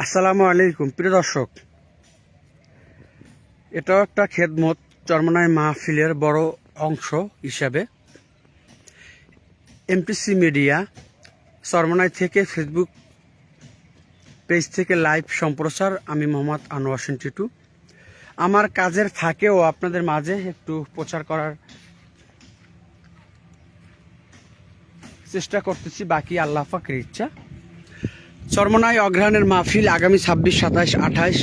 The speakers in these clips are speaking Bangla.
আসসালামু আলাইকুম প্রিয় দর্শক, এটাও একটা খেদমত চরমনাই মাহফিলের বড় অংশ হিসাবে এমপিসি মিডিয়া চরমনাই থেকে ফেসবুক পেজ থেকে লাইভ সম্প্রচার। আমি মোহাম্মদ আনোয়ার হোসেন টিটু। আমার কাজের ফাঁকেও আপনাদের মাঝে একটু প্রচার করার চেষ্টা করতেছি, বাকি আল্লাহ পাকের ইচ্ছা। চরমনাই অগ্রহায়ণের মাহফিল আগামী 26, 27, 28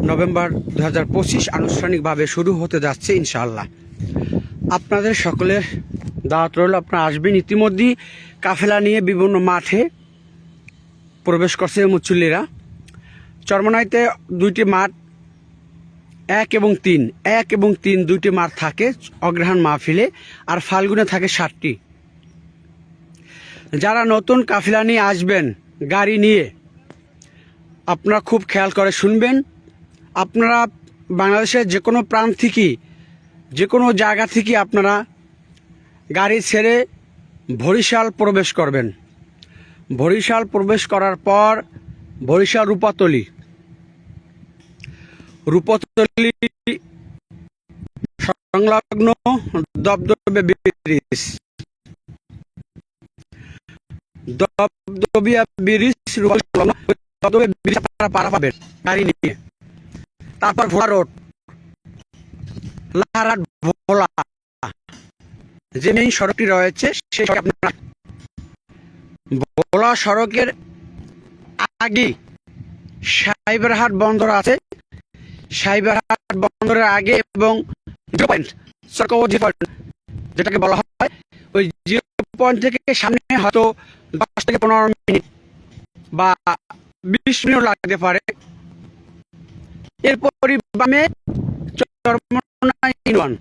নভেম্বর 2025 আনুষ্ঠানিকভাবে শুরু হতে যাচ্ছে ইনশাআল্লাহ। আপনাদের সকলের দাওয়াত রইল, আপনারা আসবেন। ইতিমধ্যেই কাফেলা নিয়ে বিভিন্ন মাঠে প্রবেশ করছে মুচল্লিরা। চরমনাইতে দুইটি মাঠ, 1 এবং 3 দুইটি মাঠ থাকে অগ্রহায়ণ মাহফিলে, আর ফাল্গুনে থাকে 7টি। যারা নতুন কাফেলা নিয়ে আসবেন গাড়ি নিয়ে, আপনারা খুব খেয়াল করে শুনবেন। আপনারা বাংলাদেশের যে কোনো প্রান্ত থেকে, যে কোনো জায়গা থেকে আপনারা গাড়ি ছেড়ে বরিশাল প্রবেশ করবেন। বরিশাল প্রবেশ করার পর বরিশাল রূপাতলি সংলগ্ন দবদবে ব্রিজ, দবদবিয়া ব্রিজ আপনারা পারা পাবেন গাড়ি নিয়ে। তারপর ভোলা রোড, লাহারাট ভোলা যে মেইন সড়কটি রয়েছে, সেই সড়কে আপনারা ভোলা সড়কের আগে সাইবারহাট বন্দর আছে, সাইবারহাট বন্দরের আগে এবং জিরো পয়েন্ট যেটাকে বলা হয়, ওই জিরো পয়েন্ট থেকে সামনে হয়তো 10 থেকে 15 মিনিট বা 20 মিনিট লাগতে পারে। এরপরই বামে চরমনাই ইউনিয়ন,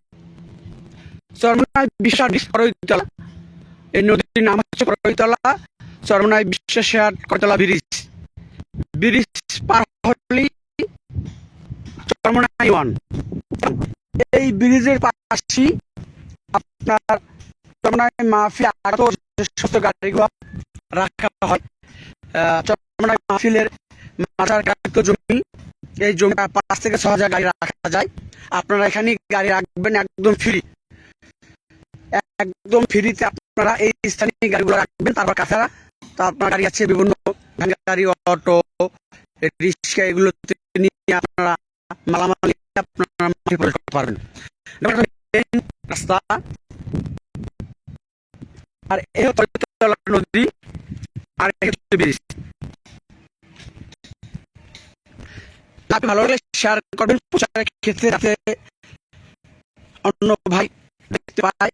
চরমনাই বিশ্বাস করইতলা, এই নদীর নাম হচ্ছে করইতলা। চরমনাই বিশ্বাসহাট করতলা ব্রিজ পার হলেই চরমনাই ইউনিয়ন। এই ব্রিজের পাশে আপনার চরমনাই মাহফিল আরো সমস্ত গাড়িগুলো রাখা হয়। চরমনাই মাহফিলের মাথার কারিত জমি, এই জমিটা 5 থেকে 6 হাজার গাড়ি রাখা যায়। আপনারা এখানে গাড়ি রাখবেন একদম ফ্রিতে আপনারা এই স্থানীয় গাড়িগুলো রাখবেন। তারপর কাছাড়া তো আপনার গাড়ি আছে, বিভিন্ন গাড়ি, অটো, রিক্সা, এগুলো নিয়ে আপনারা মালামাল আপনারা প্রবেশ করতে পারবেন। রাস্তা আর এই নদী আর ব্রিজ। আপনি ভালো লাগলে শেয়ার করবেন প্রচারের ক্ষেত্রে, যাতে অন্য ভাই দেখতে পায়।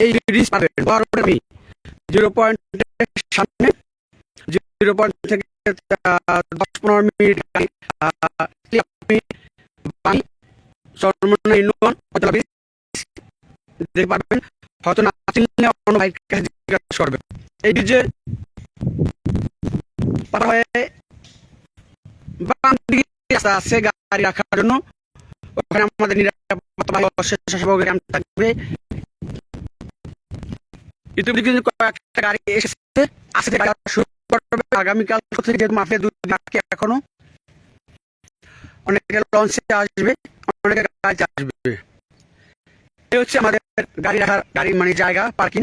এই ব্রিজ পাবেন 0 পয়েন্টের সামনে, 0 পয়েন্ট থেকে 10-15 মিনিট আপনি চরমনাই ইউনিয়ন দেখতে পারবেন। হয়তো না চিনলে অন্য ভাইয়ের কাছে জিজ্ঞাসা করবেন। এই ব্রিজে পার হয়ে বাম দিকে রাস্তা আছে গাড়ি রাখার জন্য, ওখানে আমাদের নিরাপত্তা স্বেচ্ছাসেবক ক্যাম্প থাকবে। ইতিমধ্যে কয়েকটা গাড়ি এসেছে, আজকে শুরু করবে। আগামীকাল থেকে যেহেতু মাহফিল 2 দিন বাকি, এখনো অনেকে লঞ্চে আসবে, অনেকে গাড়িতে আসবে। এই হচ্ছে আমাদের গাড়ি রাখার মানে জায়গা, পার্কিং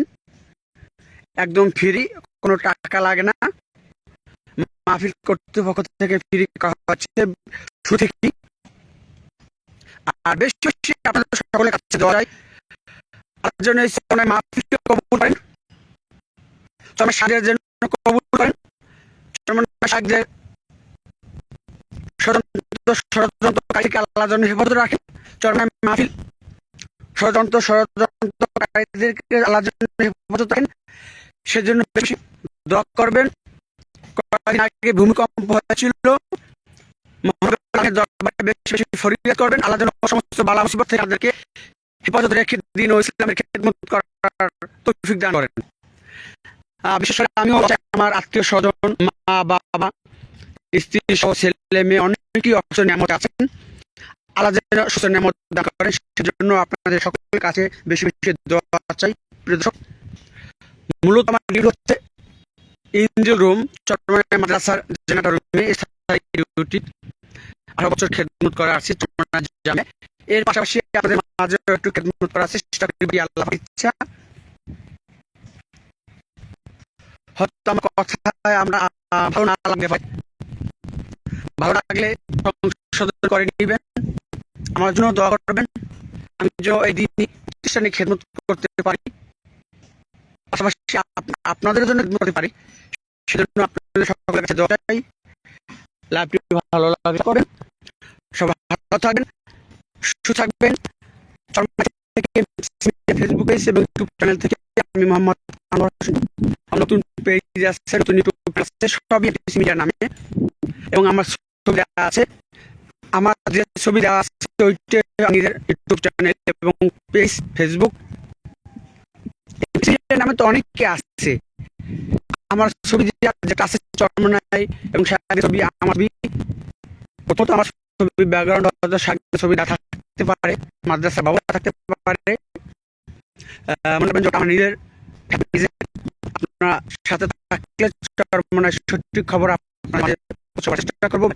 একদম ফ্রি, কোনো টাকা লাগে না। মাহফিল কর্তৃপক্ষ থেকে ফ্রি করা হচ্ছে শুরু থেকেই। আর বেশ আপনাদের সকলের কাছে দেওয়া যায়। তার জন্য এই মাহফিলকে কবুল করেন, সাজের জন্য কবুল করেন। ষড়যন্ত্রকারীকে আল্লাহর জন্য হেফাজত রাখেন। চরমনাই মাহফিল ষড়যন্ত্রকারীদেরকে আল্লাহর জন্য হেফাজত রাখেন, সেজন্য বেশি দোয়া করবেন। কয়েকদিন আগে ভূমিকম্প হয়েছিল, বেশি ফরিয়াদ করবেন। আল্লাহ যেন সমস্ত বালা মুসিবত থেকে আপনাদেরকে হেফাজত রেখে দিন ও ইসলামের খেদমত করার তৌফিক দান করেন। বিশেষ করে আমিও আমার আত্মীয় স্বজন, মা বাবা, স্ত্রী সহ ছেলে মেয়ে অনেকেই অবসর নিয়ামত আছেন। আল্লাহ যেন সুস্থ নিয়ামত দান করেন, সেজন্য আপনাদের সকলের কাছে বেশি বেশি দোয়া চাই। প্রিয় দর্শক, মূলত আমার ডিউটি হচ্ছে এঞ্জেল রুম চট্টগ্রাম মাদ্রাসার জেনারেটর রুমে স্থায়ী ডিউটি। 18 বছর খেদমত করে আসছি চট্টগ্রাম জামে। এর পাশাপাশি আপনাদের মাঝে একটু খেদমত করার চেষ্টা করি, আল্লাহ ইচ্ছা। হয়তো আমার কথায় আমরা ভালো না লাগতে পারি, ভালো লাগলে সংশোধন করে নেবেন, আমার জন্য দোয়া করবেন, আমি যেন এই দিনই প্রতিষ্ঠানে খেদমত করতে পারি, পাশাপাশি আপনাদের জন্য খেদমত করতে পারি, সেজন্য আপনাদের সকলের কাছে দোয়া চাই। লাইভটি ভালো লাগলে করেন, সবাই ভালো থাকবেন, সুস্থ থাকবেন। ফেসবুক পেজ এবং ইউটিউব চ্যানেল থেকে আমি মোহাম্মদ আনোয়ার হোসেন, নতুন পেজ আছে, নতুন ইউটিউব আছে, সবই মিডিয়ার নামে, এবং আমার ছবি দেওয়া আছে। আমার যে ছবি দেওয়া আছে ওইটা নিজের ইউটিউব চ্যানেল এবং পেজ ফেসবুক নামে তো অনেকে আসছে। আমার ছবি যেটা আছে চরমনাই এবং শাকের ছবি, আমার ছবি প্রথমত আমার ছবি ব্যাকগ্রাউন্ড হয়তো শাকের ছবি থাকতে পারে, মাদ্রাসা বাবা থাকতে পারে, মনে করেন আমার নিজের আপনার সাথে থাকলে চরমনাই সঠিক খবর আপনার চেষ্টা করবো।